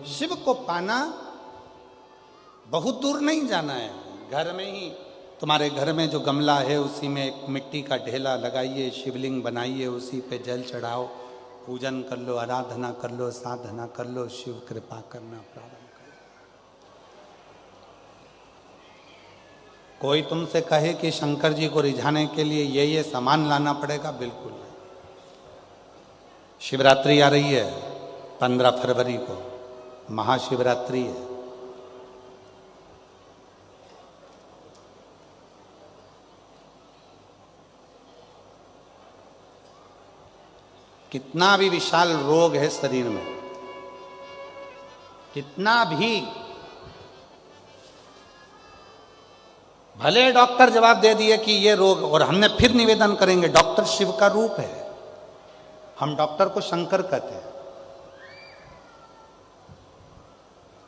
शिव को पाना बहुत दूर नहीं जाना है, घर में ही तुम्हारे घर में जो गमला है उसी में एक मिट्टी का ढेला लगाइए, शिवलिंग बनाइए, उसी पे जल चढ़ाओ, पूजन कर लो, आराधना कर लो, साधना कर लो, शिव कृपा करना प्रारंभ करो। कोई तुमसे कहे कि शंकर जी को रिझाने के लिए ये सामान लाना पड़ेगा, बिल्कुल नहीं। शिवरात्रि आ रही है 15 फरवरी को, महाशिवरात्रि है। कितना भी विशाल रोग है शरीर में, कितना भी भले डॉक्टर जवाब दे दिए कि ये रोग, और हमने फिर निवेदन करेंगे डॉक्टर शिव का रूप है, हम डॉक्टर को शंकर कहते हैं।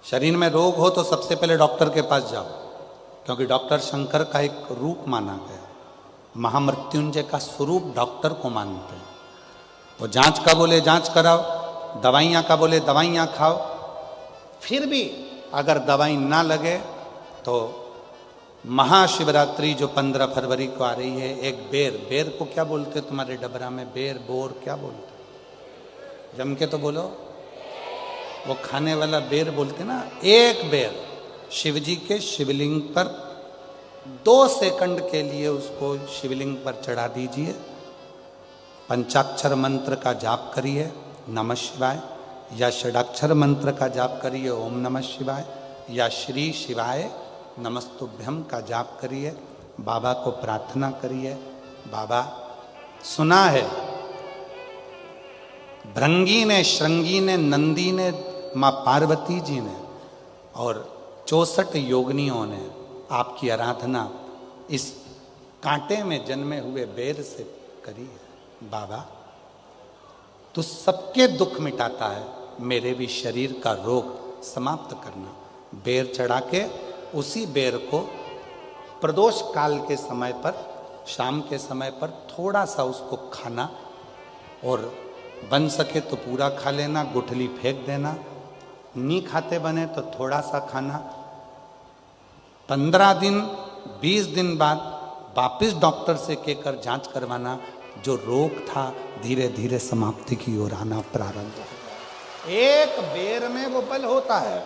शरीर में रोग हो तो सबसे पहले डॉक्टर के पास जाओ, क्योंकि डॉक्टर शंकर का एक रूप माना गया, महामृत्युंजय का स्वरूप डॉक्टर को मानते हैं। वो जांच का बोले जांच कराओ, दवाइयाँ का बोले दवाइयाँ खाओ, फिर भी अगर दवाई ना लगे तो महाशिवरात्रि जो 15 फरवरी को आ रही है, एक बेर को क्या बोलते तुम्हारे डबरा में, बेर बोर क्या बोलते, जम के तो बोलो, वो खाने वाला बेर बोलते ना। एक बेर शिव जी के शिवलिंग पर 2 सेकंड के लिए उसको शिवलिंग पर चढ़ा दीजिए, पंचाक्षर मंत्र का जाप करिए नमः शिवाय, या षडाक्षर मंत्र का जाप करिए ओम नमः शिवाय, या श्री शिवाय नमस्तुभ्यम का जाप करिए, बाबा को प्रार्थना करिए। बाबा सुना है भृंगी ने, श्रृंगी ने, नंदी ने, माँ पार्वती जी ने और 64 योगिनियों ने आपकी आराधना इस कांटे में जन्मे हुए बेर से करी है। बाबा तू सबके दुख मिटाता है, मेरे भी शरीर का रोग समाप्त करना। बेर चढ़ा के उसी बेर को प्रदोष काल के समय पर, शाम के समय पर थोड़ा सा उसको खाना, और बन सके तो पूरा खा लेना, गुठली फेंक देना, नहीं खाते बने तो थोड़ा सा खाना। 15 दिन 20 दिन बाद वापिस डॉक्टर से कहकर जांच करवाना, जो रोग था धीरे धीरे समाप्ति की ओर आना प्रारंभ हो। एक बेर में वो बल होता है,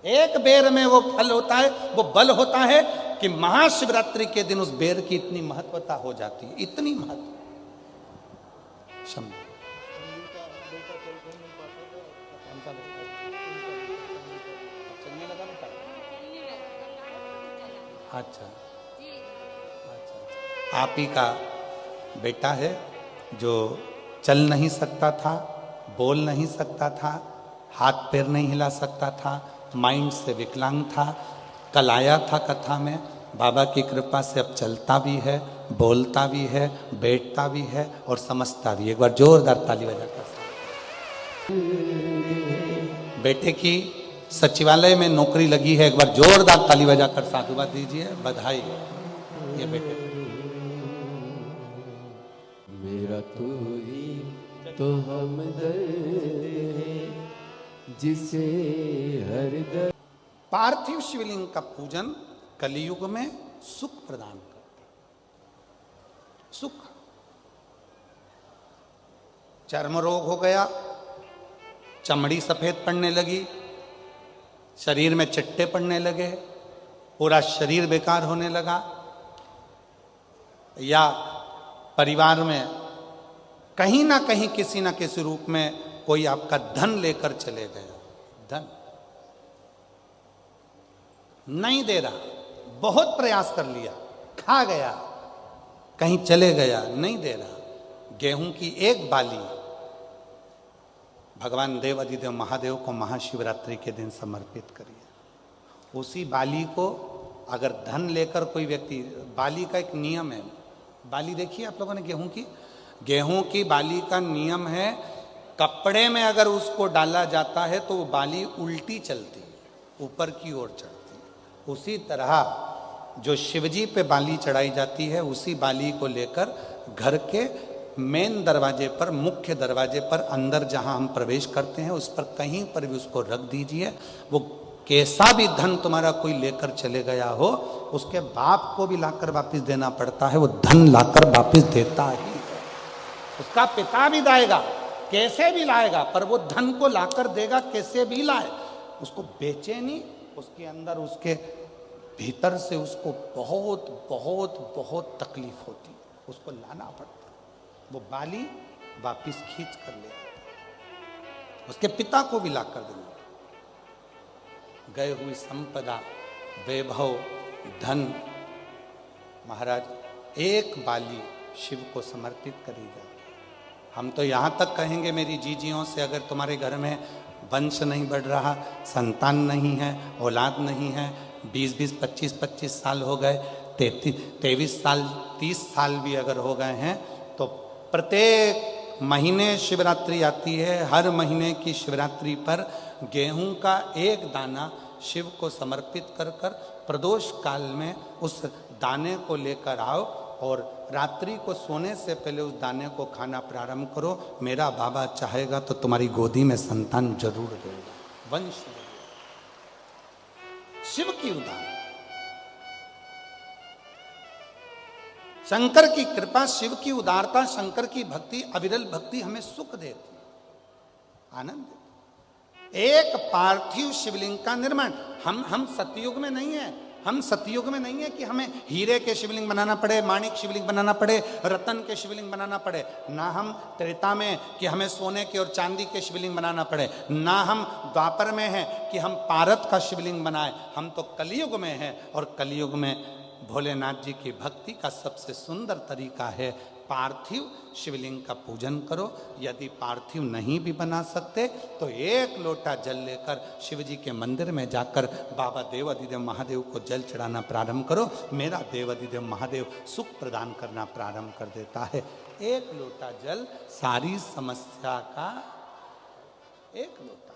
एक बेर में वो फल होता है, वो बल होता है कि महाशिवरात्रि के दिन उस बेर की इतनी महत्वता हो जाती है, इतनी महत्व। अच्छा, आप ही का बेटा है जो चल नहीं सकता था, बोल नहीं सकता था, हाथ पैर नहीं हिला सकता था, माइंड से विकलांग था। कल आया था कथा में, बाबा की कृपा से अब चलता भी है, बोलता भी है, बैठता भी है और समझता भी। एक बार जोरदार ताली बजाकर। बेटे की सचिवालय में नौकरी लगी है, एक बार जोरदार ताली बजाकर साधुवाद दीजिए, बधाई। ये बेटे मेरा तू ही तो हमदर्द है जिसे हर दर्द। पार्थिव शिवलिंग का पूजन कलियुग में सुख प्रदान करता है। सुख, चर्म रोग हो गया, चमड़ी सफेद पड़ने लगी, शरीर में चिट्टे पड़ने लगे, पूरा शरीर बेकार होने लगा, या परिवार में कहीं ना कहीं किसी ना किसी रूप में कोई आपका धन लेकर चले गया, धन नहीं दे रहा, बहुत प्रयास कर लिया, खा गया, कहीं चले गया, नहीं दे रहा। गेहूं की एक बाली भगवान देव अधिदेव महादेव को महाशिवरात्रि के दिन समर्पित करिए। उसी बाली को अगर धन लेकर कोई व्यक्ति, बाली का एक नियम है, बाली देखिए आप लोगों ने गेहूं की बाली का नियम है, कपड़े में अगर उसको डाला जाता है तो वो बाली उल्टी चलती है, ऊपर की ओर चढ़ती है। उसी तरह जो शिवजी पे बाली चढ़ाई जाती है, उसी बाली को लेकर घर के मेन दरवाजे पर, मुख्य दरवाजे पर अंदर जहां हम प्रवेश करते हैं उस पर कहीं पर भी उसको रख दीजिए। वो कैसा भी धन तुम्हारा कोई लेकर चले गया हो, उसके बाप को भी लाकर वापस देना पड़ता है, वो धन लाकर वापस देता ही है। उसका पिता भी लाएगा, कैसे भी लाएगा, पर वो धन को लाकर देगा, कैसे भी लाए। उसको बेचे नहीं, उसके अंदर, उसके भीतर से उसको बहुत बहुत बहुत तकलीफ होती है, उसको लाना पड़ता है। वो बाली वापिस खींच कर ले आता, उसके पिता को भी लाकर देना। गए हुई संपदा, वैभव, धन, महाराज एक बाली शिव को समर्पित करी जाए। हम तो यहाँ तक कहेंगे मेरी जीजियों से, अगर तुम्हारे घर में वंश नहीं बढ़ रहा, संतान नहीं है, औलाद नहीं है, 20-20, 25-25 साल हो गए, 23 साल, 30 साल भी अगर हो गए हैं, तो प्रत्येक महीने शिवरात्रि आती है, हर महीने की शिवरात्रि पर गेहूं का एक दाना शिव को समर्पित कर कर प्रदोष काल में उस दाने को लेकर आओ और रात्रि को सोने से पहले उस दाने को खाना प्रारंभ करो। मेरा बाबा चाहेगा तो तुम्हारी गोदी में संतान जरूर देगा, वंश देगा। शिव की उदाहरण, शंकर की कृपा, शिव की उदारता, शंकर की भक्ति, अविरल भक्ति हमें सुख देती, आनंद देती। एक पार्थिव शिवलिंग का निर्माण, हम सतयुग में नहीं है, हम सतयुग में नहीं है कि हमें हीरे के शिवलिंग बनाना पड़े, माणिक शिवलिंग बनाना पड़े, रतन के शिवलिंग बनाना पड़े। ना हम त्रेता में कि हमें सोने के और चांदी के शिवलिंग बनाना पड़े, ना हम द्वापर में हैं कि हम पारत का शिवलिंग बनाए। हम तो कलयुग में हैं, और कलयुग में भोलेनाथ जी की भक्ति का सबसे सुंदर तरीका है पार्थिव शिवलिंग का पूजन करो। यदि पार्थिव नहीं भी बना सकते तो एक लोटा जल लेकर शिव जी के मंदिर में जाकर बाबा देवाधिदेव महादेव को जल चढ़ाना प्रारंभ करो। मेरा देवाधिदेव महादेव सुख प्रदान करना प्रारंभ कर देता है। एक लोटा जल सारी समस्या का, एक लोटा